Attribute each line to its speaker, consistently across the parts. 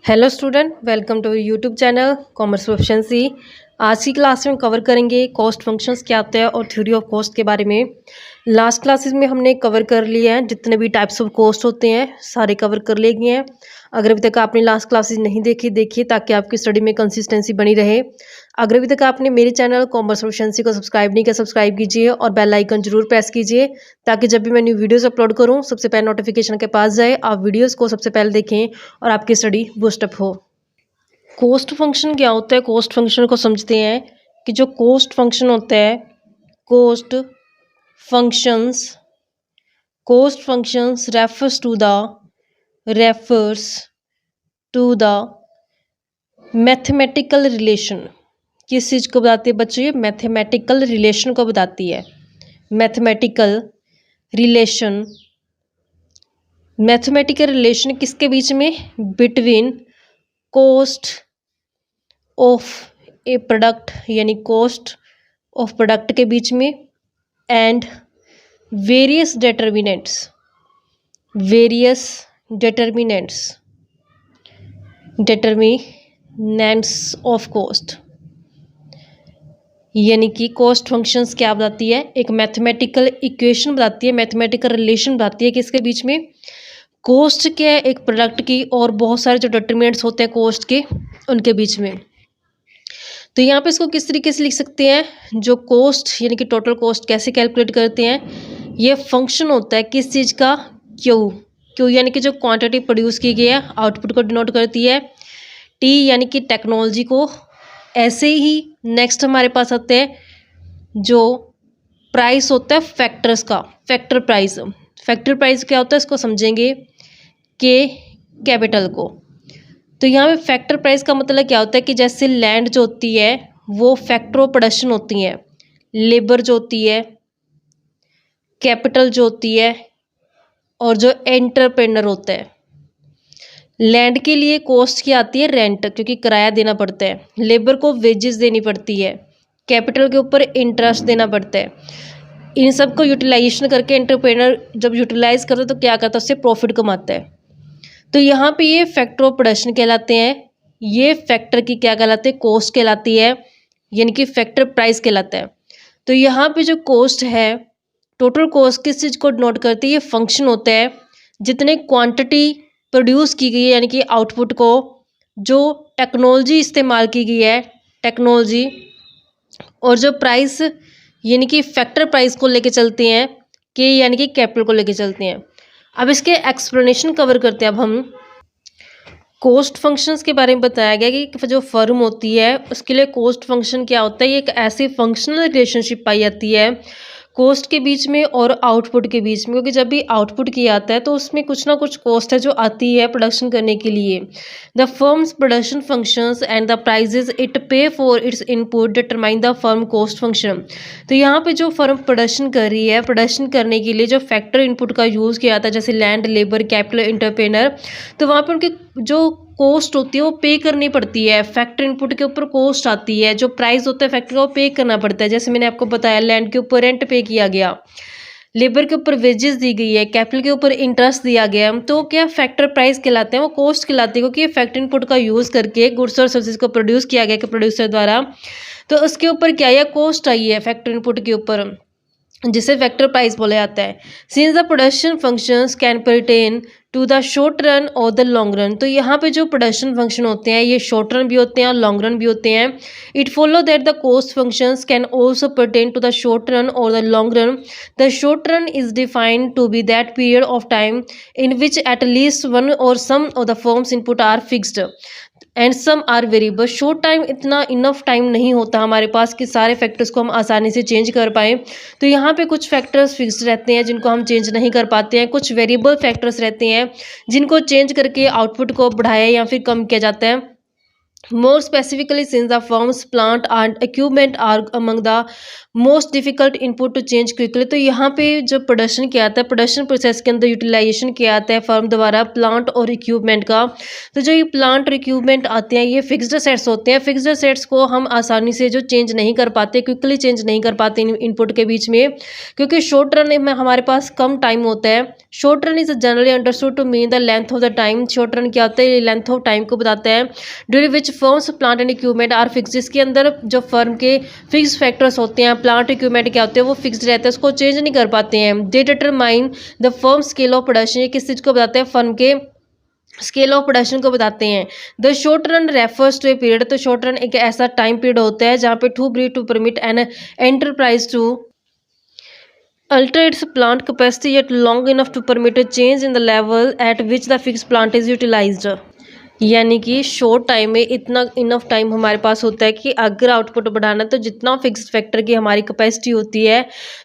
Speaker 1: Hello student, welcome to YouTube channel commerce proficiency. आज की class में कवर करेंगे कॉस्ट फंक्शंस क्या होता है और थ्योरी ऑफ कॉस्ट के बारे में। लास्ट क्लासेस में हमने कवर कर लिया है, जितने भी टाइप्स ऑफ कॉस्ट होते हैं सारे कवर कर लिए गए हैं। अगर अभी तक आपने लास्ट क्लासेस नहीं देखी, देखिए ताकि आपकी स्टडी में कंसिस्टेंसी बनी रहे। अगर अभी तक आपने मेरे चैनल कॉमर्स प्रोफिशिएंसी को सब्सक्राइब नहीं किया, सब्सक्राइब कीजिए और बेल आइकन जरूर प्रेस कीजिए ताकि जब भी मैं न्यू वीडियोस अपलोड करूं सबसे पहले नोटिफिकेशन के पास जाए, आप वीडियोस को सबसे पहले देखें और आपकी स्टडी बूस्टअप हो। कॉस्ट फंक्शन क्या होता है? कॉस्ट फंक्शन को समझते हैं कि जो कॉस्ट फंक्शन होता है, cost functions refers to the mathematical relation. किस चीज़ को बताती है बच्चों? ये मैथमेटिकल रिलेशन को बताती है। मैथमेटिकल रिलेशन किसके बीच में? Between cost of A product, यानी कॉस्ट ऑफ प्रोडक्ट के बीच में, and various determinants of cost. यानी कि कॉस्ट फंक्शंस क्या बताती है? एक मैथमेटिकल इक्वेशन बताती है, मैथमेटिकल रिलेशन बताती है कि इसके बीच में कॉस्ट क्या है एक प्रोडक्ट की और बहुत सारे जो डिटर्मिनेंट्स होते हैं कॉस्ट के, उनके बीच में। तो यहाँ पे इसको किस तरीके से लिख सकते हैं? जो कॉस्ट यानी कि टोटल कॉस्ट कैसे कैलकुलेट करते हैं? ये फंक्शन होता है किस चीज़ का? क्यू यानी कि जो क्वांटिटी प्रोड्यूस की गई है, आउटपुट को डिनोट करती है। टी यानी कि टेक्नोलॉजी को। ऐसे ही नेक्स्ट हमारे पास आते हैं जो प्राइस होता है फैक्टर्स का, फैक्टर प्राइस क्या होता है इसको समझेंगे के कैपिटल को। तो यहाँ पे फैक्टर प्राइस का मतलब क्या होता है कि जैसे लैंड जो होती है वो फैक्टर ऑफ प्रोडक्शन होती है, लेबर जो होती है, कैपिटल जो होती है, और जो एंटरप्रेन्योर होता है। लैंड के लिए कॉस्ट क्या आती है? रेंट, क्योंकि किराया देना पड़ता है। लेबर को वेजेस देनी पड़ती है। कैपिटल के ऊपर इंटरेस्ट देना पड़ता है। इन सब को यूटिलाइजेशन करके एंटरप्रेन्योर जब यूटिलाइज करता है तो क्या करता है? उससे प्रॉफिट कमाता है। तो यहाँ पे ये फैक्टर ऑफ प्रोडक्शन कहलाते हैं। ये फैक्टर की क्या कहलाते हैं? कॉस्ट कहलाती है, यानी कि फैक्टर प्राइस कहलाता है। तो यहाँ पे जो कॉस्ट है, टोटल कॉस्ट किस चीज़ को नोट करती है? ये फंक्शन होता है जितने क्वांटिटी प्रोड्यूस की गई है, यानी कि आउटपुट को, जो टेक्नोलॉजी इस्तेमाल की गई है, टेक्नोलॉजी, और जो प्राइस यानी कि फैक्टर प्राइस को लेके चलते हैं, के यानी कि कैपिटल को लेके चलते हैं। अब इसके एक्सप्लेनेशन कवर करते हैं। अब हम कॉस्ट फंक्शंस के बारे में बताया गया कि जो फर्म होती है उसके लिए कॉस्ट फंक्शन क्या होता है? ये एक ऐसी फंक्शनल रिलेशनशिप पाई जाती है कॉस्ट के बीच में और आउटपुट के बीच में, क्योंकि जब भी आउटपुट किया जाता है तो उसमें कुछ ना कुछ कॉस्ट है जो आती है प्रोडक्शन करने के लिए। The firms production functions and the prices it pay for its input determine the firm cost function. तो यहाँ पे जो फर्म प्रोडक्शन कर रही है, प्रोडक्शन करने के लिए जो फैक्टर इनपुट का यूज़ किया जाता है, जैसे लैंड, लेबर, कैपिटल, एंटरप्रेन्योर, तो वहाँ पर उनके जो कॉस्ट होती है वो पे करनी पड़ती है। फैक्टर इनपुट के ऊपर कॉस्ट आती है, जो प्राइस होता है फैक्टर का वो पे करना पड़ता है। जैसे मैंने आपको बताया, लैंड के ऊपर रेंट पे किया गया, लेबर के ऊपर वेजेस दी गई है, कैपिटल के ऊपर इंटरेस्ट दिया गया है। तो क्या फैक्टर प्राइस कहलाते हैं, वो कॉस्ट कहलाती है, क्योंकि ये फैक्टर इनपुट का यूज़ करके गुड्स और सर्विसेज को प्रोड्यूस किया गया कि प्रोड्यूसर द्वारा, तो उसके ऊपर क्या है? कॉस्ट आई है फैक्टर इनपुट के ऊपर, जिसे फैक्टर प्राइस बोला जाता है। Since the production functions can pertain to the short run और द लॉन्ग रन। तो यहाँ पे जो प्रोडक्शन फंक्शन होते हैं ये शॉर्ट रन भी होते हैं और लॉन्ग रन भी होते हैं। It follow that the cost functions can also pertain to the short run और the long run. The short run is defined to be that period of time in which at least one और some of the firms input are fixed and some are variable. Short time, इतना enough time नहीं होता हमारे पास कि सारे factors को हम आसानी से चेंज कर पाएँ। तो यहाँ पे कुछ फैक्टर्स फिक्स्ड रहते हैं जिनको हम चेंज नहीं कर पाते हैं, कुछ वेरिएबल फैक्टर्स रहते हैं जिनको चेंज करके आउटपुट को बढ़ाया या फिर कम किया जाता है। More specifically, since the firm's plant and equipment are among the most difficult input to change quickly, तो यहाँ पे जो प्रोडक्शन किया आता है, प्रोडक्शन प्रोसेस के अंदर यूटिलाइजेशन किया आता है फर्म द्वारा प्लांट और इक्विपमेंट का। तो जो ये प्लांट और इक्विपमेंट आते हैं ये फिक्स्ड सेट्स होते हैं। फिक्स्ड सेट्स को हम आसानी से जो चेंज नहीं कर पाते, क्विकली चेंज नहीं कर पाते इनपुट के बीच में, क्योंकि शॉर्ट रन में हमारे पास कम टाइम होता है। Short run is generally understood to mean the length of the time. Short run क्या होता है, ये लेंथ ऑफ टाइम को बताता है। During which firms plant and equipment are fix, जिसके अंदर जो फर्म के फिक्स फैक्टर्स होते हैं, प्लांट इक्विपमेंट क्या होते हैं वो फिक्स्ड रहते हैं, उसको चेंज नहीं कर पाते हैं। They determine the firm scale of production, ये किस चीज को बताते हैं, फर्म के स्केल ऑफ प्रोडक्शन को बताते हैं। The short run refers to a period, तो शॉर्ट रन एक ऐसा टाइम पीरियड होता है जहाँ पे to breed to permit an enterprise to alter its plant capacity yet long enough to permit a change in the level at which the fixed plant is utilized। यानी कि short time में इतना enough time हमारे पास होता है कि अगर output बढ़ाना है तो जितना फिक्स्ड फैक्टर की हमारी कैपेसिटी होती है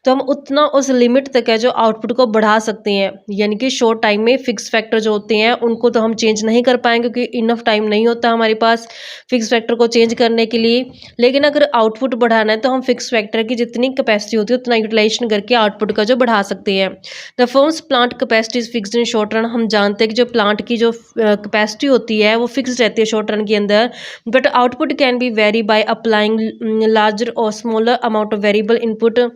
Speaker 1: तो हम उतना उस लिमिट तक है जो आउटपुट को बढ़ा सकते हैं। यानी कि शॉर्ट टाइम में फिक्स्ड फैक्टर जो होते हैं उनको तो हम चेंज नहीं कर पाएंगे क्योंकि इनफ टाइम नहीं होता हमारे पास फिक्स फैक्टर को चेंज करने के लिए। लेकिन अगर आउटपुट बढ़ाना है तो हम फिक्स फैक्टर की जितनी कैपेसिटी होती है उतना यूटिलाइजेशन करके आउटपुट का जो बढ़ा सकते हैं। The firms plant capacity is fixed in short run, हम जानते हैं कि जो प्लांट की जो कैपेसिटी होती है वो फिक्स्ड रहती है शॉर्ट रन के अंदर। But output can be vary by applying larger और smaller amount of variable input.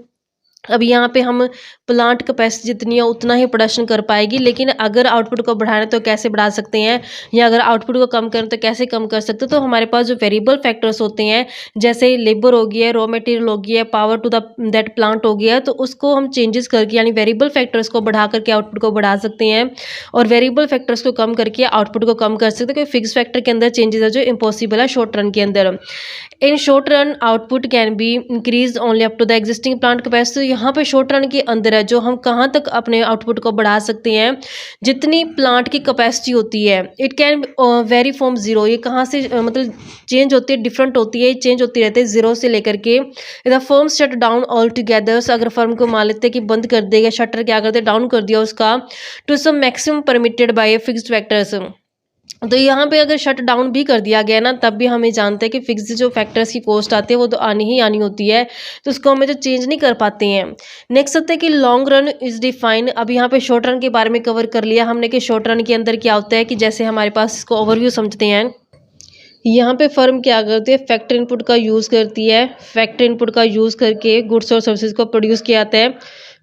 Speaker 1: अब यहाँ पे हम प्लांट कैपेसिटी जितनी है उतना ही प्रोडक्शन कर पाएगी, लेकिन अगर आउटपुट को बढ़ाना है तो कैसे बढ़ा सकते हैं, या अगर आउटपुट को कम करना तो कैसे कम कर सकते हैं। तो हमारे पास जो वेरिएबल फैक्टर्स होते हैं जैसे लेबर हो गया, रॉ मटेरियल हो गया, power to the that plant हो गया, तो उसको हम चेंजेस करके यानी वेरिएबल फैक्टर्स को बढ़ा करके आउटपुट को बढ़ा सकते हैं और वेरिएबल फैक्टर्स को कम करके आउटपुट को कम कर सकते हैं, क्योंकि फिक्स फैक्टर के अंदर चेंजेस है जो इम्पॉसिबल है शॉर्ट रन के अंदर। In short run output can be increase only up to the existing plant capacity. यहाँ पे शॉर्ट रन के अंदर है जो हम कहाँ तक अपने आउटपुट को बढ़ा सकते हैं, जितनी प्लांट की कैपेसिटी होती है। It can very from zero, ये कहाँ से मतलब चेंज होती है, डिफरेंट होती है, चेंज होती रहती है जीरो से लेकर के। The firm shut down all together, अगर फर्म को मान लेते हैं कि बंद कर देगा, शटर क्या करते डाउन कर दिया उसका, to some maximum permitted by fixed factors. तो यहाँ पे अगर शट डाउन भी कर दिया गया ना तब भी हमें जानते हैं कि फिक्स जो फैक्टर्स की कॉस्ट आती है वो तो आनी ही आनी होती है, तो उसको हमें जो चेंज नहीं कर पाते हैं। नेक्स्ट आता है कि लॉन्ग रन इज डिफाइन। अब यहाँ पे शॉर्ट रन के बारे में कवर कर लिया हमने कि शॉर्ट रन के अंदर क्या होता है, कि जैसे हमारे पास इसको ओवरव्यू समझते हैं। यहाँ पे फर्म क्या करती है, फैक्टर इनपुट का यूज़ करती है। फैक्टर इनपुट का यूज़ करके गुड्स और सर्विसेज को प्रोड्यूस किया जाता है।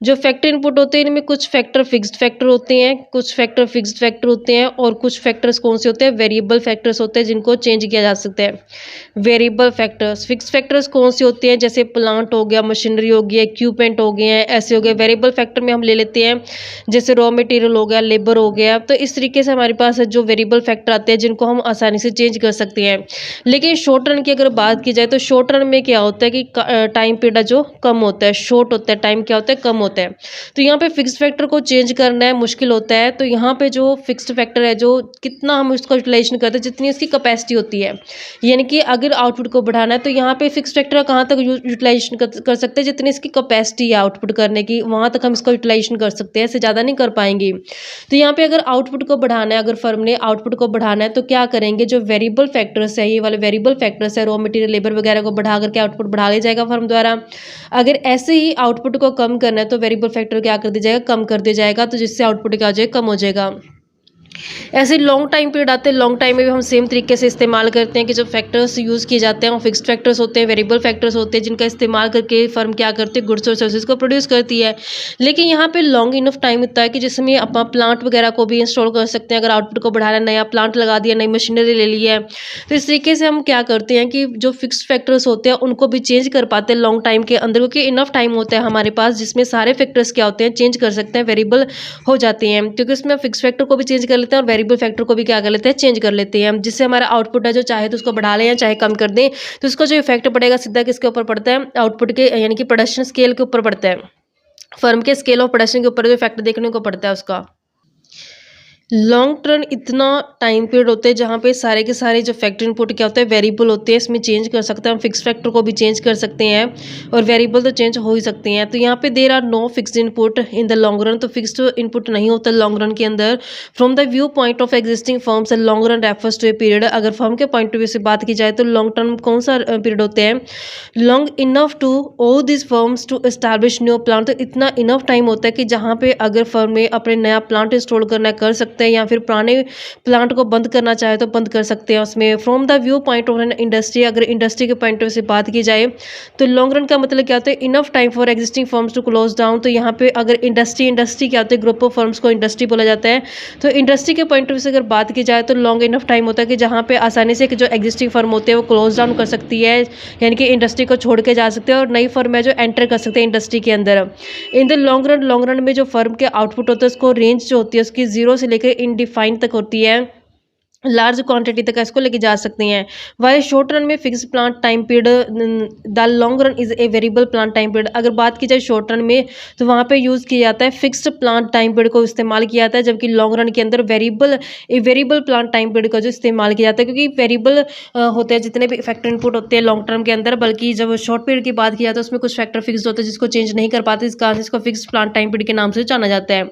Speaker 1: जो फैक्टर इनपुट होते हैं इनमें कुछ फैक्टर फिक्स्ड फैक्टर होते हैं, कुछ फैक्टर फिक्स्ड फैक्टर होते हैं, और कुछ फैक्टर्स कौन से होते हैं, वेरिएबल फैक्टर्स होते हैं जिनको चेंज किया जा सकता है। वेरिएबल फैक्टर्स, फिक्स्ड फैक्टर्स कौन से होते हैं, जैसे प्लांट हो गया, मशीनरी हो गया, इक्विपमेंट हो गए हैं, ऐसे हो गए। वेरिएबल फैक्टर में हम ले लेते हैं जैसे रॉ मटेरियल हो गया, लेबर हो गया। तो इस तरीके से हमारे पास जो वेरिएबल फैक्टर आते हैं जिनको हम आसानी से चेंज कर सकते हैं। लेकिन शॉर्ट रन की अगर बात की जाए तो शॉर्ट रन में क्या होता है कि टाइम पीरियड जो कम होता है, शॉर्ट होता है, टाइम क्या होता है, कम होता है। तो यहाँ पे फिक्स्ड फैक्टर को चेंज करना है मुश्किल होता है। तो यहाँ पे जो फिक्स्ड फैक्टर है जो कितना हम उसका यूटिलाइजेशन करते हैं जितनी उसकी कैपेसिटी होती है, यानी कि अगर आउटपुट को बढ़ाना है तो यहाँ पे फिक्स्ड फैक्टर कहाँ तक यूटिलाइजेशन कर सकते हैं, जितनी इसकी कैपेसिटी है आउटपुट करने की वहाँ तक हम इसका यूटिलाइजेशन कर सकते हैं, इससे ज़्यादा नहीं कर पाएंगे। तो यहाँ पे अगर आउटपुट को बढ़ाना है, अगर फर्म ने आउटपुट को बढ़ाना है तो क्या करेंगे, जो वेरिएबल फैक्टर्स है, ये वाले वेरिएबल फैक्टर्स है, रॉ मटेरियल, लेबर वगैरह को बढ़ा करके आउटपुट बढ़ा लिया जाएगा फर्म द्वारा। अगर ऐसे ही आउटपुट को कम करना है तो वेरिएबल फैक्टर क्या कर दिया जाएगा, कम कर दिया जाएगा, तो जिससे आउटपुट क्या हो जाएगा, कम हो जाएगा। ऐसे लॉन्ग टाइम पीरियड आते हैं, लॉन्ग टाइम में भी हम सेम तरीके से इस्तेमाल करते हैं कि जो फैक्टर्स यूज़ किए जाते हैं वो फिक्स्ड फैक्टर्स होते हैं, वेरिएबल फैक्टर्स होते हैं, जिनका इस्तेमाल करके फर्म क्या करती है, गुड्स और सर्विसेज को प्रोड्यूस करती है। लेकिन यहाँ पे लॉन्ग इनफ टाइम होता है कि जिसमें अपना प्लांट वगैरह को भी इंस्टॉल कर सकते हैं। अगर आउटपुट को बढ़ाना, नया प्लांट लगा दिया, नई मशीनरी ले ली है, तो इस तरीके से हम क्या करते हैं कि जो फिक्स्ड फैक्टर्स होते हैं उनको भी चेंज कर पाते हैं लॉन्ग टाइम के अंदर, क्योंकि इनफ टाइम होता है हमारे पास जिसमें सारे फैक्टर्स क्या होते हैं, चेंज कर सकते हैं, वेरिएबल हो जाते हैं। क्योंकि उसमें फिक्स फैक्टर को भी चेंज कर लेते हैं और वेरिएबल फैक्टर को भी क्या कर लेते हैं, चेंज कर लेते हैं, जिससे हमारा आउटपुट है जो चाहे तो उसको बढ़ा लें या चाहे कम कर दें, तो उसका जो इफेक्ट पड़ेगा सीधा किसके ऊपर पड़ता है, आउटपुट के यानी कि प्रोडक्शन स्केल के ऊपर पड़ता है, फर्म के स्केल ऑफ प्रोडक्शन के ऊपर जो इफेक्ट देखने को पड़ता है उसका। लॉन्ग टर्म इतना टाइम पीरियड होता है जहाँ पे सारे के सारे जो फैक्टर इनपुट क्या होता है वेरिएबल होते हैं, इसमें चेंज कर सकते हैं हम, फिक्स फैक्टर को भी चेंज कर सकते हैं और वेरिएबल तो चेंज हो ही सकते हैं। तो यहाँ पे there are no fixed input in the long run, तो फिक्स्ड इनपुट नहीं होता लॉन्ग रन के अंदर। From the view point of existing firms long run refers to a period, अगर फर्म के पॉइंट ऑफ व्यू से बात की जाए तो लॉन्ग टर्म कौन सा पीरियड होते हैं, long enough to all this firms to establish new plant, तो इतना इनफ टाइम होता है कि जहाँ पे अगर फर्म में अपने नया प्लांट इंस्टॉल करना कर सकते हैं या फिर पुराने प्लांट को बंद करना चाहे तो बंद कर सकते हैं उसमें। From the view point of an industry, अगर इंडस्ट्री के पॉइंट ऑफ से बात की जाए तो लॉन्ग रन का मतलब क्या होता है, enough time for existing firms to close down. तो यहाँ पे अगर इंडस्ट्री क्या होता है, ग्रुप ऑफ फर्म्स को इंडस्ट्री बोला जाता है। तो इंडस्ट्री के पॉइंट ऑफ से अगर बात की जाए तो लॉन्ग इनफ टाइम होता है कि जहाँ पे आसानी से जो एग्जिस्टिंग फर्म होते हैं वो क्लोज डाउन कर सकती है, यानी कि इंडस्ट्री को छोड़ के जा सकते हैं और नई फर्म है जो एंटर कर सकते हैं इंडस्ट्री के अंदर। इन द लॉन्ग रन में जो फर्म के आउटपुट होता है उसको रेंज जो होती है उसकी 0 से लेकर इनडिफाइन तक होती है, लार्ज क्वांटिटी तक इसको लेके जा सकते हैं। वाइल शॉर्ट रन में fix plant time period, the long run is a variable plant time period, अगर बात की जाए शॉर्ट रन में तो वहाँ पे यूज़ किया जाता है फिक्स्ड प्लांट टाइम पीरियड को इस्तेमाल किया जाता है, जबकि लॉन्ग रन के अंदर वेरिएबल प्लांट टाइम पीरियड का जो इस्तेमाल किया जाता है, क्योंकि वेरिएबल होते हैं जितने भी फैक्टर इनपुट होते हैं लॉन्ग टर्म के अंदर, बल्कि जब शॉर्ट पीरियड की बात की जाती है उसमें कुछ फैक्टर फिक्स होते हैं जिसको चेंज नहीं कर पाते, इस कारण इसको फिक्स प्लांट टाइम पीरियड के नाम से जाना जाता है।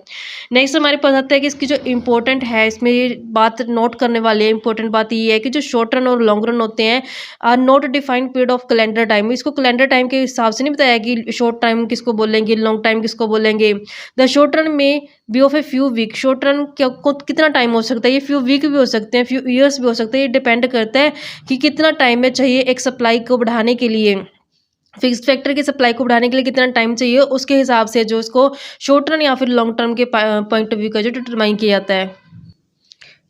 Speaker 1: नेक्स्ट हमारे पास आता है कि इसकी जो इंपॉर्टेंट है, इसमें बात नोट करने वाली इंपॉर्टेंट बात ये है कि जो शॉर्ट रन और लॉन्ग रन होते हैं are not defined period of calendar time, इसको कैलेंडर टाइम के हिसाब से नहीं बताया कि शॉर्ट टाइम किसको बोलेंगे लॉन्ग टाइम किसको बोलेंगे। The short run may be of a few week, short run कितना टाइम हो सकता है, ये फ्यू वीक भी हो सकते हैं, फ्यू ईयर्स भी हो सकते हैं, ये डिपेंड करता है कि कितना टाइम में चाहिए एक सप्लाई को बढ़ाने के लिए, फिक्स्ड फैक्टर की सप्लाई को बढ़ाने के लिए कितना टाइम चाहिए, उसके हिसाब से जो इसको शॉर्ट रन या फिर लॉन्ग टर्म के पॉइंट ऑफ व्यू का जो डिटरमाइन किया जाता है।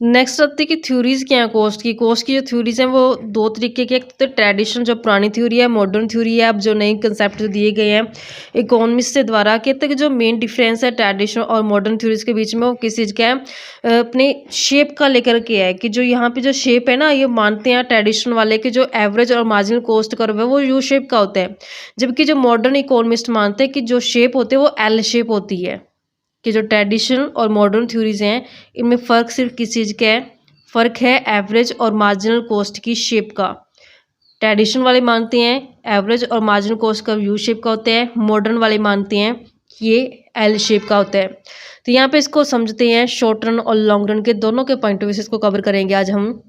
Speaker 1: नेक्स्ट आती है कि थ्योरीज क्या है कोस्ट की जो थ्योरीज हैं वो दो तरीके की, एक तो ट्रेडिशनल जो पुरानी थ्योरी है, मॉडर्न थ्योरी है, अब जो नए कंसेप्ट जो दिए गए हैं इकोनॉमिस्ट के द्वारा। कहते हैं कि जो मेन डिफरेंस है ट्रेडिशनल और मॉडर्न थ्योरीज के बीच में वो किस चीज़ का है, अपने शेप का लेकर के है कि जो यहाँ पे जो शेप है ना, ये मानते हैं ट्रेडिशनल वाले कि जो एवरेज और मार्जिनल कॉस्ट कर्व है वो यू शेप का होता है, जबकि जो मॉडर्न इकोनॉमिस्ट मानते हैं कि जो शेप होते हैं वो एल शेप होती है। कि जो ट्रेडिशनल और मॉडर्न थ्योरीज हैं इनमें फ़र्क सिर्फ किस चीज़ का है, फ़र्क है एवरेज और मार्जिनल कॉस्ट की शेप का। ट्रेडिशनल वाले मानते हैं एवरेज और मार्जिनल कॉस्ट का यू शेप का होता है, मॉडर्न वाले मानते हैं कि ये एल शेप का होता है। तो यहाँ पे इसको समझते हैं शॉर्ट रन और लॉन्ग रन के दोनों के पॉइंट ऑफ व्यू से इसको कवर करेंगे आज हम।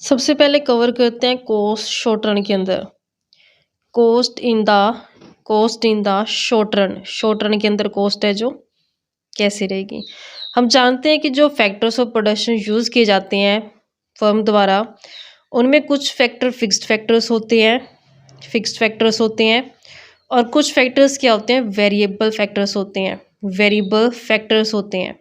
Speaker 1: सबसे पहले कवर करते हैं कॉस्ट शॉर्ट रन के अंदर। Cost in the short run के अंदर कॉस्ट है जो कैसे रहेगी। हम जानते हैं कि जो फैक्टर्स ऑफ प्रोडक्शन यूज़ किए जाते हैं फर्म द्वारा उनमें कुछ फैक्टर फिक्स्ड फैक्टर्स होते हैं और कुछ फैक्टर्स क्या होते हैं, वेरिएबल फैक्टर्स होते हैं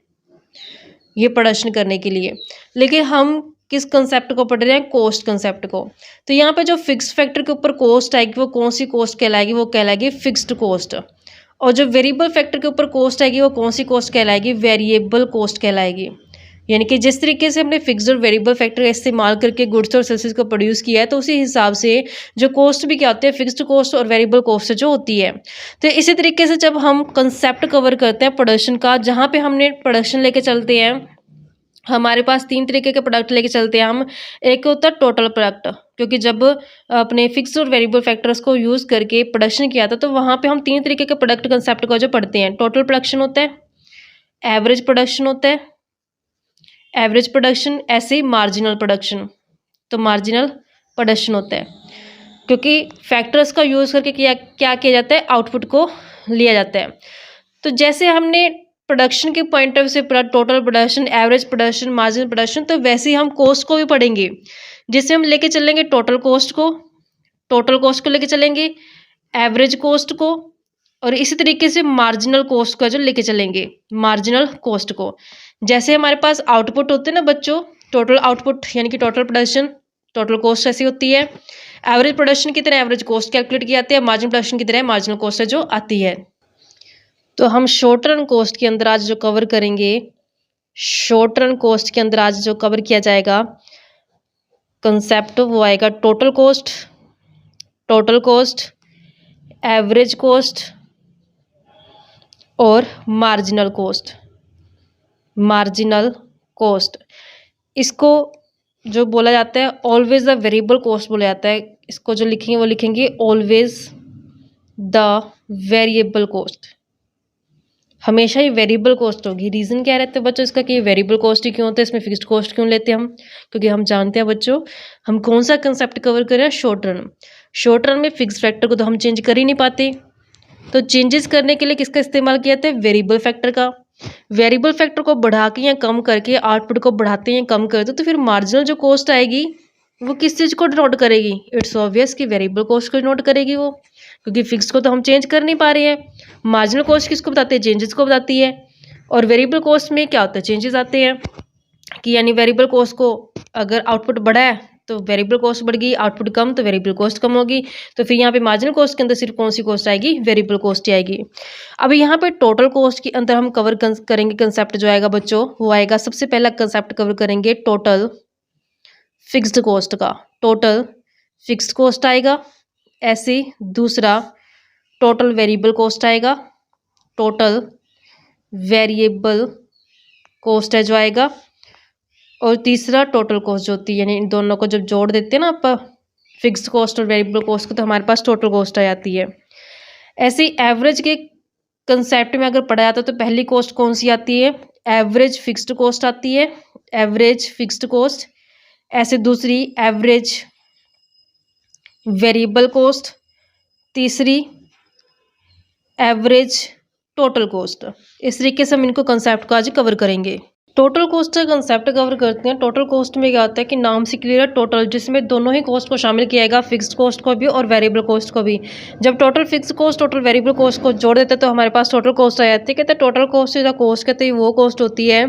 Speaker 1: ये प्रोडक्शन करने के लिए। लेकिन हम किस कंसेप्ट को पढ़ रहे हैं, कॉस्ट कंसेप्ट को। तो यहाँ पे जो फिक्स्ड फैक्टर के ऊपर कॉस्ट आएगी वो कौन सी कॉस्ट कहलाएगी, वो कहलाएगी फिक्स्ड कॉस्ट। और जो वेरिएबल फैक्टर के ऊपर कॉस्ट आएगी वो कौन सी कॉस्ट कहलाएगी, वेरिएबल कॉस्ट कहलाएगी। यानी कि जिस तरीके से हमने फिक्स्ड और वेरिएबल फैक्टर का इस्तेमाल करके गुड्स और सर्विसेज को प्रोड्यूस किया है तो उसी हिसाब से जो कॉस्ट भी क्या होती है, फिक्स्ड कॉस्ट और वेरिएबल कॉस्ट जो होती है। तो इसी तरीके से जब हम कंसेप्ट कवर करते हैं प्रोडक्शन का, जहाँ पे हमने प्रोडक्शन लेके चलते हैं, हमारे पास तीन तरीके के प्रोडक्ट लेके चलते हैं हम। एक होता है टोटल प्रोडक्ट, क्योंकि जब अपने फिक्स और वेरिएबल फैक्टर्स को यूज़ करके प्रोडक्शन किया था तो वहाँ पे हम तीन तरीके के प्रोडक्ट कंसेप्ट को जो पढ़ते हैं, टोटल प्रोडक्शन होता है, एवरेज प्रोडक्शन होता है, ऐसे ही मार्जिनल प्रोडक्शन। तो मार्जिनल प्रोडक्शन होता है क्योंकि फैक्टर्स का यूज़ करके क्या किया जाता है, आउटपुट को लिया जाता है। तो जैसे हमने प्रोडक्शन के पॉइंट ऑफ व्यू से total production, average production, marginal production, तो वैसे ही हम कॉस्ट को भी पढ़ेंगे, जिससे हम लेके चलेंगे टोटल कॉस्ट को लेके चलेंगे, एवरेज कॉस्ट को, और इसी तरीके से मार्जिनल कॉस्ट का जो लेके चलेंगे, मार्जिनल कॉस्ट को। जैसे हमारे पास आउटपुट होते हैं ना बच्चों, टोटल आउटपुट यानी कि टोटल प्रोडक्शन, टोटल कॉस्ट ऐसी होती है। एवरेज प्रोडक्शन की तरह एवरेज कॉस्ट कैलकुलेट की जाती है, मार्जिनल प्रोडक्शन की तरह मार्जिनल कॉस्ट जो आती है। तो हम शॉर्ट रन कॉस्ट के अंदर आज जो कवर करेंगे, शॉर्ट रन कॉस्ट के अंदर आज जो कवर किया जाएगा कंसेप्ट वो आएगा टोटल कॉस्ट, एवरेज कॉस्ट और मार्जिनल कॉस्ट, इसको जो बोला जाता है ऑलवेज द वेरिएबल कॉस्ट बोला जाता है। इसको जो लिखेंगे वो लिखेंगे ऑलवेज द वेरिएबल कॉस्ट, हमेशा ही वेरिएबल कॉस्ट होगी। रीज़न क्या रहता है बच्चों इसका कि ये वेरिएबल कॉस्ट ही क्यों होता है, इसमें फिक्स्ड कॉस्ट क्यों लेते हैं हम, क्योंकि हम जानते हैं बच्चों हम कौन सा कंसेप्ट कवर कर रहे हैं, शॉर्ट रन। शॉर्ट रन में फिक्स फैक्टर को तो हम चेंज कर ही नहीं पाते, तो चेंजेस करने के लिए किसका इस्तेमाल किया जाता है, वेरिएबल फैक्टर का। वेरिएबल फैक्टर को बढ़ा के या कम करके आउटपुट को बढ़ाते हैं या कम करते तो फिर मार्जिनल जो कॉस्ट आएगी वो किस चीज़ को नोट करेगी, इट्स ऑब्वियस कि वेरिएबल कॉस्ट को नोट करेगी वो, क्योंकि फिक्स को तो हम चेंज कर नहीं पा रहे हैं। मार्जिनल कॉस्ट किसको बताते हैं, चेंजेस को बताती है। और वेरिएबल कॉस्ट में क्या होता है, चेंजेस आते हैं कि यानी वेरिएबल कॉस्ट को अगर आउटपुट बढ़ा है तो वेरिएबल कॉस्ट बढ़ गई, आउटपुट कम तो वेरिएबल कॉस्ट कम होगी, तो फिर यहाँ पे मार्जिनल कॉस्ट के अंदर सिर्फ कौन सी कॉस्ट आएगी, वेरिएबल कॉस्ट ही आएगी। अब यहाँ पे टोटल कॉस्ट के अंदर हम कवर करेंगे कंसेप्ट जो आएगा बच्चों, वो आएगा सबसे पहला कंसेप्ट कवर करेंगे टोटल फिक्स्ड कॉस्ट का। टोटल फिक्स्ड कॉस्ट आएगा, ऐसे दूसरा टोटल वेरिएबल कॉस्ट आएगा, टोटल वेरिएबल कॉस्ट है जो आएगा, और तीसरा टोटल कॉस्ट जो होती है, यानी इन दोनों को जब जोड़ देते हैं ना आप फिक्स्ड कॉस्ट और वेरिएबल कॉस्ट को, तो हमारे पास टोटल कॉस्ट आ जाती है। ऐसे एवरेज के कंसेप्ट में अगर पढ़ा जाता है तो पहली कॉस्ट कौन सी आती है, एवरेज फिक्स्ड कॉस्ट आती है, एवरेज फिक्स्ड कॉस्ट। ऐसे दूसरी एवरेज वेरिएबल कॉस्ट, तीसरी एवरेज टोटल कॉस्ट। इस तरीके से हम इनको कंसेप्ट को आज कवर करेंगे। टोटल कॉस्ट का कंसेप्ट कवर करते हैं। टोटल कॉस्ट में क्या होता है कि नाम से क्लियर है टोटल, जिसमें दोनों ही कॉस्ट को शामिल किया जाएगा, फिक्स्ड कॉस्ट को भी और वेरिएबल कॉस्ट को भी। जब total fixed cost total variable cost को जोड़ देते हैं तो हमारे पास टोटल कॉस्ट आ जाती है। कहते हैं टोटल कॉस्ट या कॉस्ट कहते हैं वो कॉस्ट होती है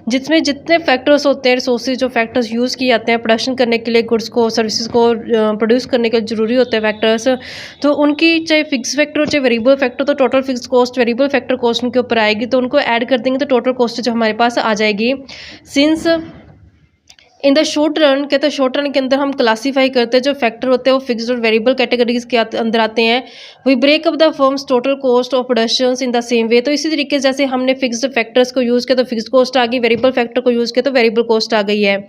Speaker 1: जिसमें जितने फैक्टर्स होते हैं, रिसोर्सेज जो फैक्टर्स यूज़ किए जाते हैं प्रोडक्शन करने के लिए, गुड्स को सर्विसेज को प्रोड्यूस करने के लिए जरूरी होते हैं फैक्टर्स, तो उनकी चाहे फिक्स फैक्टर हो चाहे वेरिएबल फैक्टर, तो total fix cost variable factor cost उनके ऊपर आएगी, तो उनको ऐड कर देंगे तो टोटल कॉस्ट जो हमारे पास आ जाएगी। Since in the short run, कहते हैं शॉर्ट रन के अंदर हम क्लासीफाई करते हैं जो फैक्टर होते हैं वो फिक्स्ड और वेरिएबल कैटेगरीज के अंदर आते हैं। We break up the firm's total cost of production in the same way. तो इसी तरीके से जैसे हमने फिक्स्ड फैक्टर्स को यूज़ किया तो फिक्स्ड कॉस्ट आ गई, वेरिएबल फैक्टर को यूज़ किया तो वेरिएबल कॉस्ट आ गई है।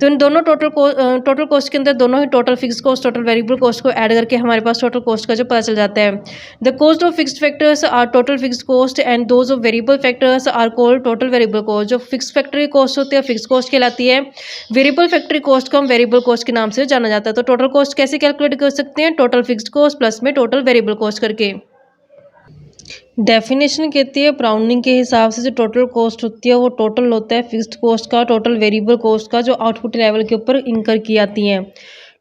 Speaker 1: तो इन दोनों टोटल कॉस्ट के अंदर दोनों ही total fixed cost total variable cost को ऐड करके हमारे पास टोटल कॉस्ट का जो पता चल जाता है। The cost of fixed factors are total fixed cost and those of variable factors are called total variable cost. जो फिक्स्ड फैक्टर की कॉस्ट होती है फिक्स्ड कॉस्ट कहलाती है, वेरिएबल फैक्टर कॉस्ट को हम वेरिएबल कॉस्ट के नाम से जाना जाता है। तो टोटल कॉस्ट कैसे कैलकुलेट कर सकते हैं, टोटल फिक्स्ड कॉस्ट प्लस में टोटल वेरिएबल कॉस्ट करके। डेफिनेशन कहती है ब्राउनिंग के हिसाब से जो टोटल कॉस्ट होती है वो टोटल होता है फिक्स्ड कॉस्ट का टोटल वेरिएबल कॉस्ट का जो आउटपुट लेवल के ऊपर इंकर की जाती हैं।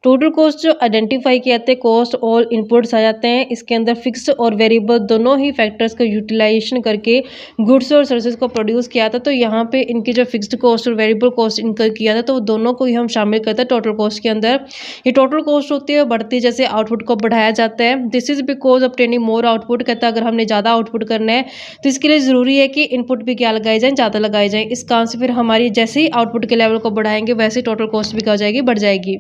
Speaker 1: टोटल कॉस्ट जो आइडेंटिफाई किए जाते हैं कॉस्ट ऑल इनपुट्स आ जाते हैं, इसके अंदर फिक्स्ड और वेरिएबल दोनों ही फैक्टर्स का यूटिलाइजेशन करके गुड्स और सर्विसेज को प्रोड्यूस किया था। तो यहाँ पे इनकी जो फिक्स्ड कॉस्ट और वेरिएबल कॉस्ट इनकर किया था तो वो दोनों को ही हम शामिल करते हैं टोटल कॉस्ट के अंदर। ये टोटल कॉस्ट होती है बढ़ती जैसे आउटपुट को बढ़ाया जाता है। This is because obtaining more output, कहता है अगर हमने ज़्यादा आउटपुट करना है तो इसके लिए ज़रूरी है कि इनपुट भी क्या लगाए जाए, ज़्यादा लगाए जाए। इस कारण से फिर हमारी जैसे ही आउटपुट के लेवल को बढ़ाएंगे वैसे ही टोटल कॉस्ट भी क्या हो जाएगी, बढ़ जाएगी।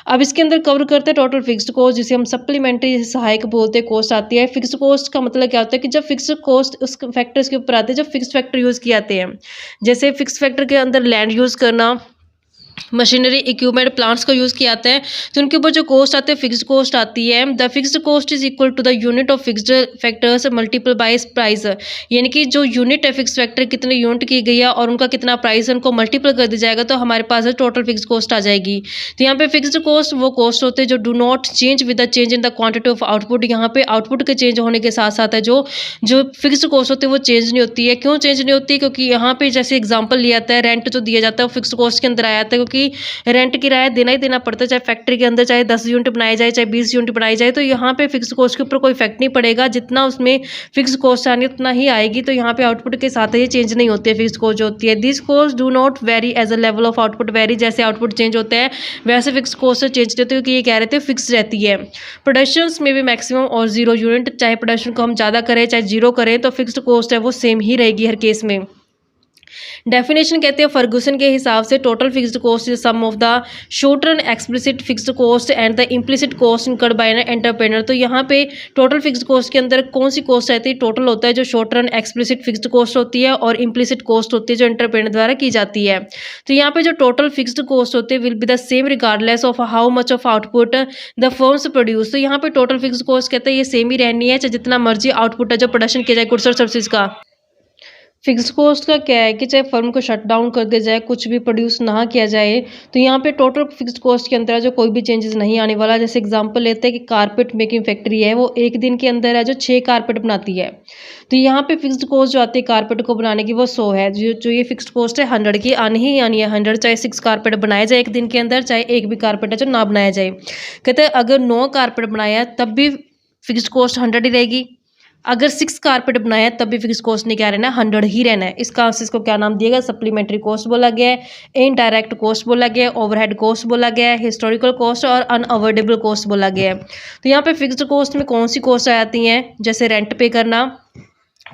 Speaker 1: अब इसके अंदर कवर करते हैं टोटल फिक्स्ड कॉस्ट जिसे हम सप्लीमेंट्री सहायक बोलते हैं कॉस्ट आती है। फिक्स्ड कॉस्ट का मतलब क्या होता है कि जब फिक्स्ड कॉस्ट उस फैक्टर्स के ऊपर आते हैं जब फिक्स्ड फैक्टर यूज़ किए जाते हैं, जैसे फिक्स्ड फैक्टर के अंदर लैंड यूज़ करना, मशीनरी इक्विपमेंट प्लांट्स को यूज़ किया जाता है, तो उनके ऊपर जो कॉस्ट आते हैं फिक्स्ड कॉस्ट आती है। The fixed cost is equal to the unit of fixed factors multiple by price, यानी कि जो यूनिट है फिक्स्ड फैक्टर कितने यूनिट की गई है और उनका कितना प्राइस है उनको मल्टीपल कर दिया जाएगा तो हमारे पास टोटल फिक्स्ड कॉस्ट आ जाएगी। तो यहाँ पे फिक्स्ड कॉस्ट वो कॉस्ट होते हैं जो do not change with the change in the quantity of output. यहाँ पे आउटपुट के चेंज होने के साथ साथ है जो फिक्स्ड कॉस्ट होती है वो चेंज नहीं होती है। क्यों चेंज नहीं होती, क्योंकि यहाँ पे जैसे एग्जाम्पल लिया जाता है रेंट जो दिया जाता है वो फिक्स्ड कॉस्ट के अंदर आ जाता है, क्योंकि रेंट किराया देना ही देना पड़ता है, चाहे फैक्ट्री के अंदर चाहे 10 यूनिट बनाई जाए चाहे 20 यूनिट बनाई जाए, तो यहाँ पे फिक्स कॉस्ट के ऊपर कोई इफेक्ट नहीं पड़ेगा, जितना उसमें फिक्स कॉस्ट आनी उतना ही आएगी। तो यहाँ पे आउटपुट के साथ ये चेंज नहीं होती है फिक्स कॉस्ट जो होती है। This cost do not vary as a level of output vary, जैसे आउटपुट चेंज होता है वैसे फिक्स कॉस्ट चेंज नहीं होती, क्योंकि ये कह रहे थे फिक्स रहती है। प्रोडक्शन में भी मैक्सिमम और 0 यूनिट, चाहे प्रोडक्शन को हम ज़्यादा करें चाहे 0 करें तो फिक्स्ड कॉस्ट है वो सेम ही रहेगी हर केस में। डेफिनेशन कहते हैं फर्गूसन के हिसाब से total fixed cost is sum of the short run explicit fixed cost and the implicit cost incurred by an entrepreneur. तो यहाँ पे टोटल फिक्स्ड कॉस्ट के अंदर कौन सी कॉस्ट रहती है? टोटल होता है जो short run explicit fixed cost होती है और इम्प्लिसिट कॉस्ट होती है जो एंटरप्रेन्योर द्वारा की जाती है। तो यहाँ पे जो टोटल फिक्स्ड कॉस्ट होते हैं will be the same regardless of how much of output the firms produce. तो यहाँ पे टोटल फिक्स्ड कॉस्ट कहते हैं ये सेम ही रहनी है चाहे जितना मर्जी आउटपुट है जो प्रोडक्शन किया जाए गुड्स और सर्विसेज का। फिक्स कॉस्ट का क्या है कि चाहे फर्म को शट डाउन कर दिया जाए, कुछ भी प्रोड्यूस ना किया जाए, तो यहाँ पे टोटल फिक्स्ड कॉस्ट के अंदर जो कोई भी चेंजेस नहीं आने वाला। जैसे एग्जांपल लेते हैं कि कारपेट मेकिंग फैक्ट्री है, वो एक दिन के अंदर है जो 6 कारपेट बनाती है, तो यहाँ पे फिक्स्ड कॉस्ट जो आती है कारपेट को बनाने की वो 100 है। जो ये फिक्स्ड कॉस्ट है 100 की आनी ही आनी है। 100 चाहे 6 कारपेट बनाया जाए एक दिन के अंदर, चाहे एक भी कारपेट है जो ना बनाया जाए। कहते हैं अगर 9 कारपेट बनाया तब भी फिक्स्ड कॉस्ट 100 ही रहेगी, अगर 6 कारपेट बनाया है तब भी फिक्स कॉस्ट ने क्या रहना है? 100 ही रहना है। इसका इसको क्या नाम दिया गया? सप्लीमेंट्री कॉस्ट बोला गया है, इनडायरेक्ट कॉस्ट बोला गया है, ओवरहेड कॉस्ट बोला गया है, हिस्टोरिकल कॉस्ट और अनअवॉइडेबल कॉस्ट बोला गया है। तो यहाँ पे फिक्स्ड कॉस्ट में कौन सी कॉस्ट आ जाती हैं? जैसे रेंट पे करना,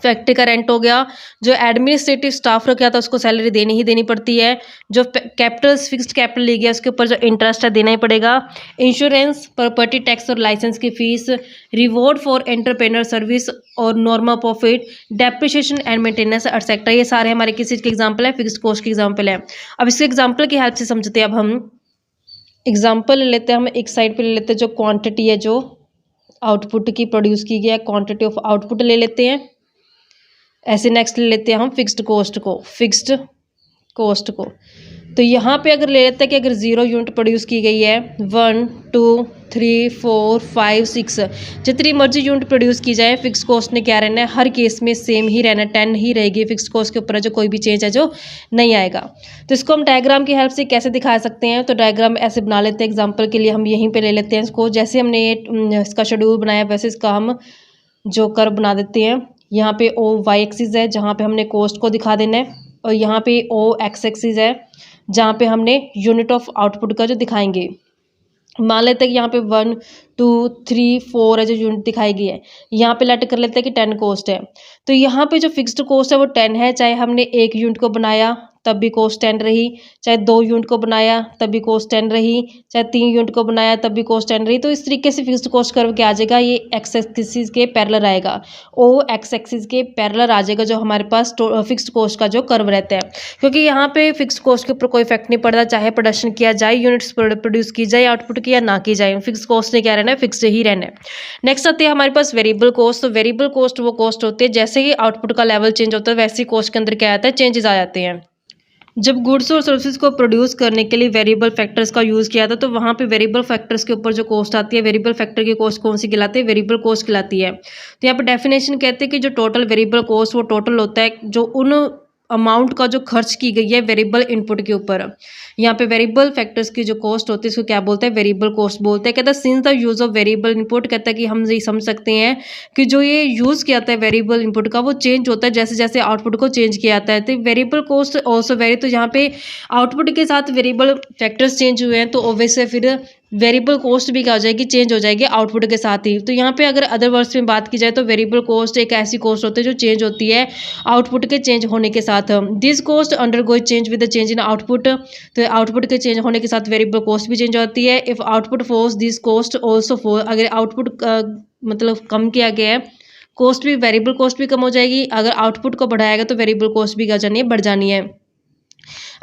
Speaker 1: फैक्ट्री का रेंट हो गया, जो एडमिनिस्ट्रेटिव स्टाफ रखा था उसको सैलरी देनी ही देनी पड़ती है, जो कैपिटल फिक्स्ड कैपिटल ले गया उसके ऊपर जो इंटरेस्ट है देना ही पड़ेगा, इंश्योरेंस, प्रॉपर्टी टैक्स और लाइसेंस की fees, reward for entrepreneur service और normal profit, depreciation and maintenance etcetera. ये सारे हमारे किस चीज़ के एग्जाम्पल है? फिक्स्ड कॉस्ट के एग्जाम्पल है। अब इसके एग्जाम्पल की हेल्प से समझते हैं। अब हम एग्जाम्पल ले लेते हैं, हम एक साइड पर ले लेते हैं जो क्वान्टिटी है जो आउटपुट की प्रोड्यूस की गया है, क्वान्टिटी ऑफ आउटपुट ले लेते हैं। ऐसे नेक्स्ट ले लेते हैं हम फिक्स्ड कॉस्ट को। तो यहाँ पे अगर ले लेते हैं कि अगर 0 यूनिट प्रोड्यूस की गई है, 1 2 3 4 5 6 जितनी मर्जी यूनिट प्रोड्यूस की जाए, फिक्स कॉस्ट ने क्या रहना है? हर केस में सेम ही रहना है, 10 ही रहेगी फिक्स कॉस्ट के ऊपर, जो कोई भी चेंज है जो नहीं आएगा। तो इसको हम डायग्राम की हेल्प से कैसे दिखा सकते हैं? तो डायग्राम ऐसे बना लेते हैं। एग्जाम्पल के लिए हम यहीं पर ले लेते हैं इसको, जैसे हमने इसका शेड्यूल बनाया वैसे इसका हम जो कर्व बना देते हैं। यहाँ पे ओ वाई एक्सिस है जहाँ पे हमने कॉस्ट को दिखा देना है, और यहाँ पे ओ एक्स एक्सिस है जहाँ पे हमने यूनिट ऑफ आउटपुट का जो दिखाएंगे। मान लेते हैं कि यहाँ पे 1 2 3 4 है जो यूनिट दिखाई गई है, यहाँ पे लेट कर लेते हैं कि 10 कॉस्ट है। तो यहाँ पे जो फिक्स्ड कॉस्ट है वो 10 है, चाहे हमने 1 यूनिट को बनाया तब भी कॉस्ट 10 रही, चाहे 2 यूनिट को बनाया तब भी कॉस्ट 10 रही, चाहे 3 यूनिट को बनाया तब भी कॉस्ट 10 रही। तो इस तरीके से फिक्स्ड कॉस्ट कर्व क्या आ जाएगा? ये एक्स एक्सिस के पैरेलल आएगा, ओ एक्स एक्सिस के पैरेलल आ जाएगा जो हमारे पास फिक्स्ड कॉस्ट का जो कर्व रहता है। क्योंकि यहाँ पे फिक्स्ड कॉस्ट के ऊपर कोई इफेक्ट नहीं पड़ता, चाहे प्रोडक्शन किया जाए, यूनिट्स प्रोड्यूस की जाए आउटपुट की या ना की जाए, फिक्स्ड कॉस्ट ने क्या रहना है? फिक्स्ड ही रहना है। नेक्स्ट आती है हमारे पास वेरिएबल कॉस्ट। तो वेरिएबल कॉस्ट वो कॉस्ट होती है जैसे ही आउटपुट का लेवल चेंज होता है वैसे ही कॉस्ट के अंदर क्या आता है? चेंजेस आ जाते हैं। जब गुड्स और सर्विसेज को प्रोड्यूस करने के लिए वेरिएबल फैक्टर्स का यूज़ किया था, तो वहाँ पे वेरिएबल फैक्टर्स के ऊपर जो कॉस्ट आती है, वेरिएबल फैक्टर की कॉस्ट कौन सी कहलाती है? वेरिएबल कॉस्ट कहलाती है। तो यहाँ पे डेफिनेशन कहते हैं कि जो टोटल वेरिएबल कॉस्ट वो टोटल होता है जो उन अमाउंट का जो खर्च की गई है वेरिएबल इनपुट के ऊपर। यहाँ पे वेरिएबल फैक्टर्स की जो कॉस्ट होती है इसको क्या बोलते हैं? वेरिएबल कॉस्ट बोलते हैं। कहता है since the use of variable input, कहता है कि हम ये समझ सकते हैं कि जो ये यूज़ किया जाता है वेरिएबल इनपुट का वो चेंज होता है जैसे जैसे आउटपुट को चेंज किया जाता है। तो वेरिएबल कॉस्ट ऑल्सो वेरी, तो यहाँ पे आउटपुट के साथ वेरिएबल फैक्टर्स चेंज हुए हैं तो ऑब्वियसली फिर वेरिएबल कॉस्ट भी क्या हो जाएगी? चेंज हो जाएगी आउटपुट के साथ ही। तो यहाँ पे अगर अदर वर्ड्स में बात की जाए तो वेरिएबल कॉस्ट एक ऐसी कॉस्ट होती है जो चेंज होती है आउटपुट के चेंज होने के साथ। This cost undergo change with the change in output, तो आउटपुट के चेंज होने के साथ वेरिएबल कॉस्ट भी चेंज होती है। If output falls this cost also fall, अगर आउटपुट मतलब कम किया गया है कॉस्ट भी, वेरिएबल कॉस्ट भी कम हो जाएगी। अगर आउटपुट को बढ़ाएगा तो वेरिएबल कॉस्ट भी क्या जानी है? बढ़ जानी है।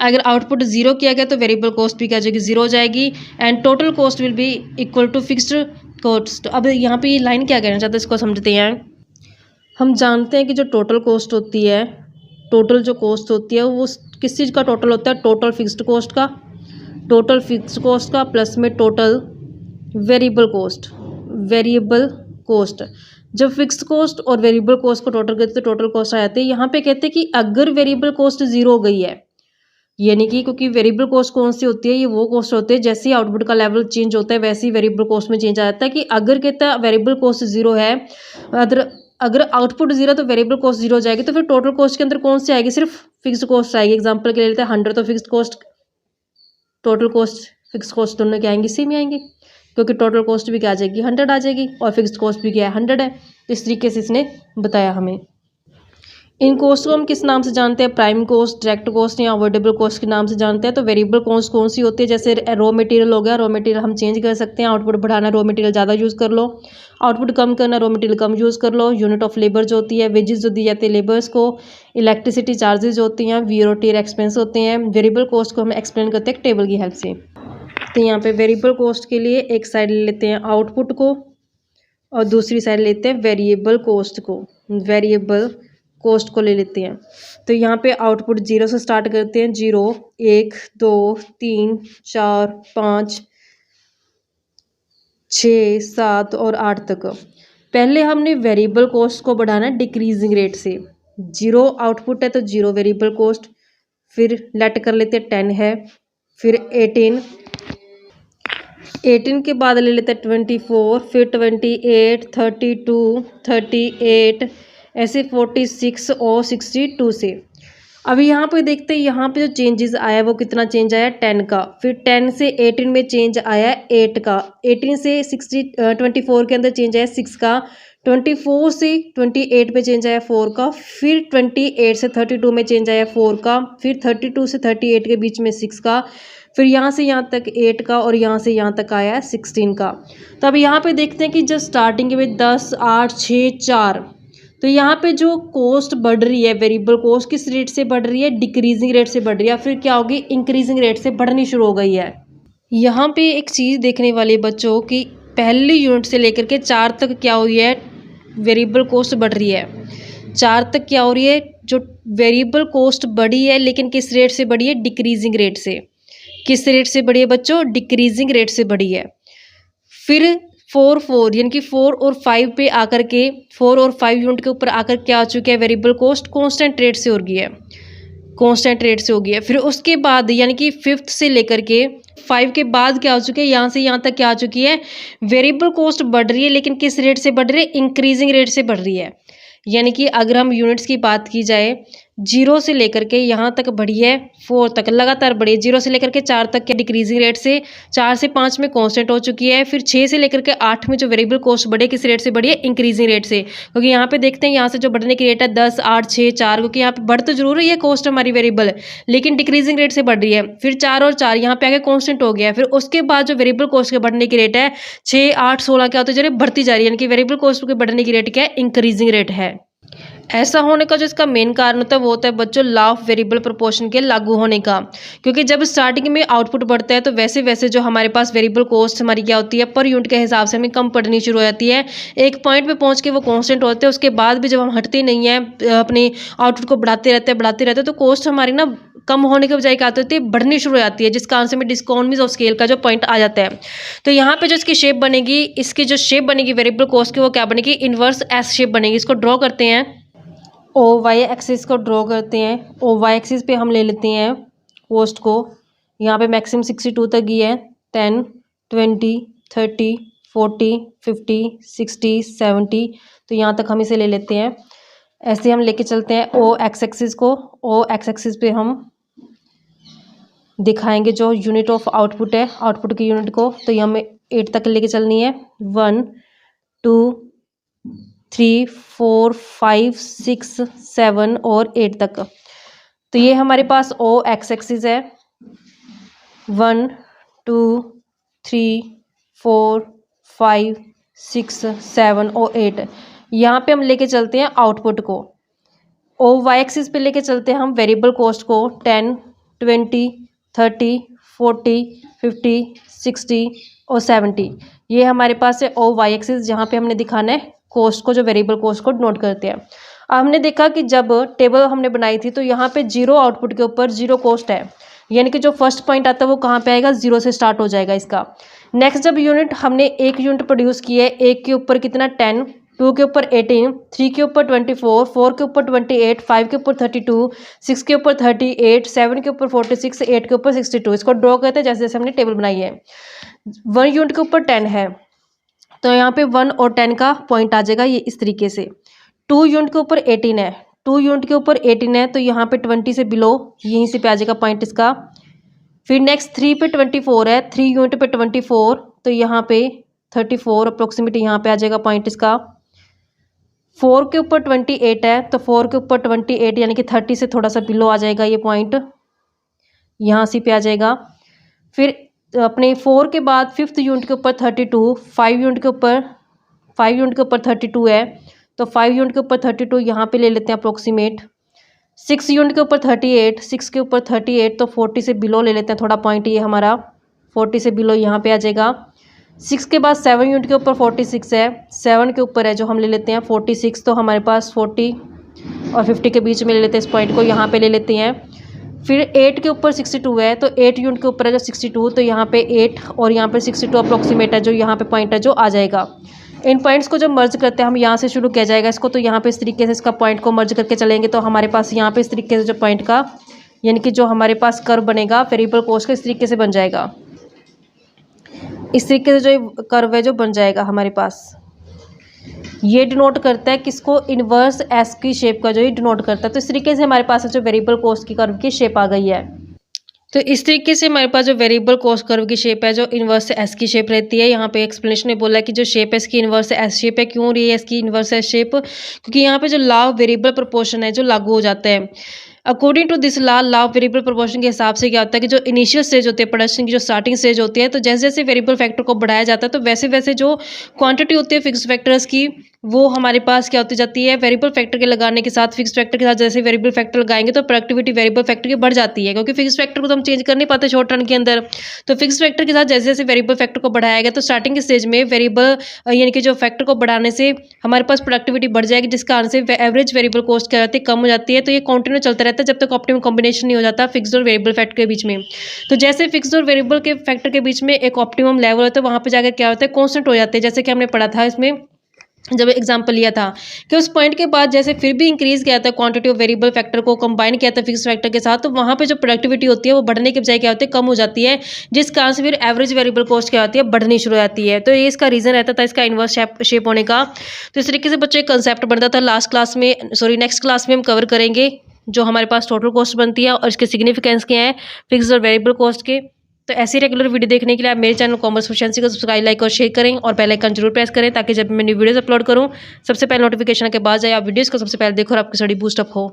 Speaker 1: अगर आउटपुट 0 किया गया तो वेरिएबल कॉस्ट भी क्या हो जाएगी? 0 हो जाएगी। And total cost will be equal to fixed cost. अब यहाँ पे ये लाइन क्या कहना चाहते हैं इसको समझते हैं। हम जानते हैं कि जो टोटल कॉस्ट होती है, टोटल जो कॉस्ट होती है वो किस चीज़ का टोटल होता है? टोटल फिक्स्ड कॉस्ट का, टोटल फिक्स्ड कॉस्ट का प्लस में टोटल वेरिएबल कॉस्ट। जब फिक्स्ड कॉस्ट और वेरिएबल कॉस्ट को टोटल करते तो टोटल कॉस्ट आ जाती है। यहाँ पे कहते हैं कि अगर वेरिएबल कॉस्ट 0 हो गई है, यानी कि क्योंकि वेरिएबल कॉस्ट कौन सी होती है? ये वो कॉस्ट होती है जैसे ही आउटपुट का लेवल चेंज होता है वैसे ही वेरिएबल कॉस्ट में चेंज आ जाता है। कि अगर कहता है वेरिएबल कॉस्ट 0 है, अगर आउटपुट 0 तो वेरिएबल कॉस्ट 0 हो जाएगी, तो फिर टोटल कॉस्ट के अंदर कौन सी आएगी? सिर्फ फिक्स्ड कॉस्ट आएगी। एग्जाम्पल के लिए लेते हैं 100, तो fixed cost total cost fixed cost दोनों क्या आएंगी? सेम ही आएंगी, क्योंकि टोटल कॉस्ट भी क्या आ जाएगी? 100 आ जाएगी और फिक्स्ड कॉस्ट भी क्या है? 100 है। इस तरीके से इसने बताया हमें। इन कोस्ट को हम किस नाम से जानते हैं? प्राइम कोस्ट, डायरेक्ट कोस्ट या अवॉइडेबल कोस्ट के नाम से जानते हैं। तो वेरिएबल कोस्ट कौन सी होती है? जैसे रॉ मटेरियल हो गया, रॉ मटेरियल हम चेंज कर सकते हैं। आउटपुट बढ़ाना, रॉ मटेरियल ज़्यादा यूज़ कर लो। आउटपुट कम करना, रॉ मटेरियल कम यूज़ कर लो। यूनिट ऑफ लेबर जो होती है, वेजेस जो दी जाती है लेबर्स को। इलेक्ट्रिसिटी चार्जेज होती हैं, वीयर और टीयर एक्सपेंस होते हैं। वेरिएबल कोस्ट को हम एक्सप्लेन करते हैं एक टेबल की हेल्प से। तो यहाँ पे वेरिएबल कोस्ट के लिए एक साइड ले लेते हैं आउटपुट को और दूसरी साइड लेते हैं वेरिएबल कोस्ट को। वेरिएबल कोस्ट को ले लेते हैं। तो यहाँ पे आउटपुट 0 से स्टार्ट करते हैं। 0, 1, 2, 3, 4, 5, 6, 7 और 8 तक। पहले हमने वेरिएबल कोस्ट को बढ़ाना है डिक्रीजिंग रेट से। 0 आउटपुट है तो 0 वेरिएबल कोस्ट, फिर लेट कर लेते हैं 10 है, फिर 18 के बाद ले लेते हैं 24, फिर 28, 32, 38, ऐसे 46 और 62 से। अभी यहाँ पे देखते हैं, यहाँ पे जो चेंजेस आया वो कितना चेंज आया 10 का, फिर 10 से 18 में चेंज आया 8 का, 18 से 24 के अंदर चेंज आया 6 का, 24 से 28 पे चेंज आया 4 का, फिर 28 से 32 में चेंज आया 4 का, फिर 32 से 38 के बीच में 6 का, फिर यहाँ से यहाँ तक 8 का और यहाँ से यहाँ तक आया 16 का। तो अब यहाँ पे देखते हैं कि जब स्टार्टिंग में 10, 8, 6, 4, तो यहाँ पे जो कॉस्ट बढ़ रही है वेरिएबल कॉस्ट किस रेट से बढ़ रही है? डिक्रीजिंग रेट से बढ़ रही है। फिर क्या होगी? इंक्रीजिंग रेट से बढ़नी शुरू हो गई है। यहाँ पे एक चीज़ देखने वाली बच्चों की पहली यूनिट से लेकर के 4 तक क्या हुई है? वेरिएबल कॉस्ट बढ़ रही है। 4 तक क्या हो रही है? जो वेरिएबल कॉस्ट बढ़ी है, लेकिन किस रेट से बढ़ी है? डिक्रीजिंग रेट से। किस रेट से बढ़ी है बच्चों? डिक्रीजिंग रेट से बढ़ी है। फिर 4 यानी कि 4 और 5 पे आकर के 4 और 5 यूनिट के ऊपर आकर क्या आ चुका है? वेरिएबल कॉस्ट कांस्टेंट रेट से हो गई है, कांस्टेंट रेट से हो गई है। फिर उसके बाद यानी कि 5th से लेकर के 5 के बाद क्या हो चुके हैं? यहाँ से यहाँ तक क्या आ चुकी है? वेरिएबल कॉस्ट बढ़ रही है, लेकिन किस रेट से बढ़ रही है? इंक्रीजिंग रेट से बढ़ रही है। यानी कि अगर हम यूनिट्स की बात की जाए, 0 से लेकर के यहाँ तक बढ़ी है 4 तक, लगातार बढ़ी है। 0 से लेकर के 4 तक क्या डिक्रीजिंग रेट से, 4 से 5 में कांस्टेंट हो चुकी है। फिर 6 से लेकर के 8 में जो वेरिएबल कॉस्ट बढ़े किस रेट से बढ़ी है? इंक्रीजिंग रेट से। क्योंकि यहाँ पे देखते हैं यहाँ से जो बढ़ने की रेट है 10, 8, 6, 4, क्योंकि यहाँ पे बढ़ तो जरूर रही है कॉस्ट हमारी वेरिएबल, लेकिन डिक्रीजिंग रेट से बढ़ रही है। फिर 4 और 4 यहाँ पे आगे कांस्टेंट हो गया है। फिर उसके बाद जो वेरिएबल कॉस्ट के बढ़ने की रेट है 6, 8, 16 क्या होती जा रही है? बढ़ती जा रही है। यानी कि वेरिएबल कॉस्ट के बढ़ने की रेट क्या है? इंक्रीजिंग रेट है। ऐसा होने का जो इसका मेन कारण होता है वो होता है बच्चों लॉ ऑफ वेरिएबल प्रोपोर्शन के लागू होने का। क्योंकि जब स्टार्टिंग में आउटपुट बढ़ता है तो वैसे वैसे जो हमारे पास वेरिएबल कॉस्ट हमारी क्या होती है? पर यूनिट के हिसाब से हमें कम पड़नी शुरू हो जाती है। एक पॉइंट पे पहुंच के वो कांस्टेंट होते हैं, उसके बाद भी जब हम हटते नहीं हैं, अपने आउटपुट को बढ़ाते रहते हैं तो कॉस्ट हमारी ना कम होने के बजाय क्या होती है? बढ़नी शुरू हो जाती है, जिस कारण से हमें डिस्कॉनमीज ऑफ स्केल का जो पॉइंट आ जाता है। तो यहाँ पे जो इसकी शेप बनेगी, इसकी जो शेप बनेगी वेरिएबल कॉस्ट की, वो क्या बनेगी? इनवर्स एस शेप बनेगी। इसको ड्रॉ करते हैं। ओ वाई एक्सिस को ड्रॉ करते हैं। ओ वाई एक्सिस पे हम ले लेते हैं कॉस्ट को। यहाँ पे मैक्सिमम 62 तक ही है। 10, 20, 30, 40, 50, 60, 70, तो यहाँ तक हम इसे ले लेते हैं। ऐसे हम लेके चलते हैं ओ एक्स एक्सिस को। ओ एक्स एक्सिस पे हम दिखाएंगे जो यूनिट ऑफ आउटपुट है, आउटपुट की यूनिट को। तो ये हमें 8 तक लेके चलनी है। 1, 2, 3, 4, 5, 6, 7 और 8 तक। तो ये हमारे पास ओ एक्स एक्सिस है। 1, 2, 3, 4, 5, 6, 7 और 8। यहाँ पे हम लेके चलते हैं आउटपुट को। ओ वाई एक्सिस पे लेके चलते हैं हम वेरिएबल कॉस्ट को। 10, 20, 30, 40, 50, 60 और 70। ये हमारे पास है ओ वाई एक्सिस, जहाँ पे हमने दिखाना है कॉस्ट को, जो वेरिएबल कॉस्ट को नोट करते हैं। अब हमने देखा कि जब टेबल हमने बनाई थी तो यहाँ पे 0 आउटपुट के ऊपर 0 कॉस्ट है, यानी कि जो फर्स्ट पॉइंट आता है वो कहाँ पे आएगा? 0 से स्टार्ट हो जाएगा इसका। नेक्स्ट जब यूनिट हमने एक यूनिट प्रोड्यूस की है, 1 के ऊपर कितना? 10, 2 के ऊपर 18, 3 के ऊपर 24, 4 के ऊपर 28, 5 के ऊपर 32, 6 के ऊपर 38, 7 के ऊपर 46, 8 के ऊपर 62। इसको ड्रॉ करते हैं जैसे जैसे हमने टेबल बनाई है। 1 यूनिट के ऊपर 10 है तो यहाँ पे 1 और 10 का पॉइंट आ जाएगा, ये इस तरीके से। 2 यूनिट के ऊपर 18 है, 2 यूनिट के ऊपर 18 है तो यहाँ पे 20 से बिलो यहीं से पे आ जाएगा पॉइंट इसका। फिर नेक्स्ट 3 पे 24 है, 3 यूनिट पे 24 तो यहाँ पे 34 अप्रोक्सीमेटली यहाँ पे आ जाएगा पॉइंट इसका। 4 के ऊपर 28 है, तो 4 के ऊपर 28 यानी कि 30 से थोड़ा सा बिलो आ जाएगा ये पॉइंट, यहाँ से पे आ जाएगा। फिर अपने 4 के बाद 5th यूनिट के ऊपर 32, 5 यूनिट के ऊपर 32 है, तो 5 यूनिट के ऊपर 32 यहाँ पे ले लेते हैं अप्रोक्सीमेट। 6 यूनिट के ऊपर 38, 6 के ऊपर 38, तो 40 से बिलो ले लेते हैं थोड़ा पॉइंट, ये हमारा 40 से बिलो यहाँ पे आ जाएगा। 6 के बाद 7 यूनिट के ऊपर 46 है, 7 के ऊपर है जो हम ले लेते हैं 46, तो हमारे पास 40 और 50 के बीच में ले लेते हैं इस पॉइंट को, यहाँ पे ले लेते हैं। फिर 8 के ऊपर 62 है, तो 8 यूनिट के ऊपर है जो 62, तो यहाँ पे 8 और यहाँ पे 62 अप्रोक्सीमेट है जो यहाँ पे पॉइंट है जो आ जाएगा। इन पॉइंट्स को जब मर्ज करते हैं हम, यहाँ से शुरू किया जाएगा इसको, तो यहाँ पे इस तरीके से इसका पॉइंट को मर्ज करके चलेंगे, तो हमारे पास यहाँ पे इस तरीके से जो पॉइंट का यानी कि जो हमारे पास कर्व बनेगा वेरिएबल कॉस्ट का, इस तरीके से बन जाएगा। इस तरीके से जो कर्व है जो बन जाएगा हमारे पास, ये डिनोट करता है किसको, इन्वर्स एस की शेप का जो ये डिनोट करता है। तो इस तरीके से हमारे पास जो वेरिएबल कॉस्ट की कर्व की शेप आ गई है। तो इस तरीके से हमारे पास जो वेरिएबल कॉस्ट कर्व की शेप है जो इन्वर्स एस की शेप रहती है। यहाँ पे एक्सप्लेनेशन में बोला है कि जो शेप है इसकी इन्वर्स एस शेप है। क्यों रही है इसकी इन्वर्स एस शेप, क्योंकि यहाँ पे जो लॉ ऑफ वेरिएबल प्रोपोर्शन है जो लागू हो जाता है। According to this law of variable proportion के हिसाब से क्या होता है कि जो इनिशियल स्टेज होती है प्रोडक्शन की, जो स्टार्टिंग स्टेज होती है, तो जैसे जैसे वेरिएबल फैक्टर को बढ़ाया जाता है तो वैसे वैसे जो क्वांटिटी होती है फिक्स फैक्टर्स की वो हमारे पास क्या होती जाती है, वेरिएबल फैक्टर के लगाने के साथ फिक्स फैक्टर के साथ जैसे वेरिएबल फैक्टर लगाएंगे तो प्रोडक्टिविटी वेरिएबल फैक्टर की बढ़ जाती है, क्योंकि फिक्स फैक्टर को तो हम चेंज कर नहीं पाते शॉर्ट रन के अंदर। तो फिक्स फैक्टर के साथ जैसे जैसे वेरिएबल फैक्टर को बढ़ाया गया तो स्टार्टिंग के स्टेज में वेरिएबल यानी कि जो फैक्टर को बढ़ाने से हमारे पास प्रोडक्टिविटी बढ़ जाएगी, जिस कारण से एवरेज वेरिएबल कॉस्ट क्या होती है, कम हो जाती है। तो ये कंटिन्यू चलता रहता है जब तक ऑप्टिमम कॉम्बिनेशन नहीं हो जाता फिक्स्ड और वेरिएबल फैक्टर के बीच में। तो जैसे फिक्स्ड और वेरिएबल के फैक्टर के बीच में एक ऑप्टिमम लेवल होता है, वहाँ पे जाकर क्या होता है, कांस्टेंट हो जाते हैं। जैसे कि हमने पढ़ा था इसमें जब एग्जाम्पल लिया था कि उस पॉइंट के बाद जैसे फिर भी इंक्रीज किया था क्वांटिटी ऑफ वेरिएबल फैक्टर को कंबाइन किया था फिक्स फैक्टर के साथ, तो वहाँ पे जो प्रोडक्टिविटी होती है वो बढ़ने के बजाय क्या होती है, कम हो जाती है, जिस कारण से फिर एवरेज वेरिएबल कॉस्ट क्या होती है, बढ़नी शुरू हो जाती है। तो ये इसका रीजन रहता था इसका इन्वर्स शेप होने का। तो इस तरीके से बच्चों एक कंसेप्ट बनता था। नेक्स्ट क्लास में हम कवर करेंगे जो हमारे पास टोटल कॉस्ट बनती है और इसके सिग्निफिकेंस क्या है फिक्स और वेरिएबल कॉस्ट के। तो ऐसी रेगुलर वीडियो देखने के लिए आप मेरे चैनल कॉमर्स प्रोफिशिएंसी को सब्सक्राइब, लाइक और शेयर करें और बेल आइकन जरूर प्रेस करें, ताकि जब मैं न्यू वीडियोस अपलोड करूं सबसे पहले नोटिफिकेशन के बाद जाए आप वीडियोस को सबसे पहले देखो और आपकी स्टडी बूस्ट अप हो।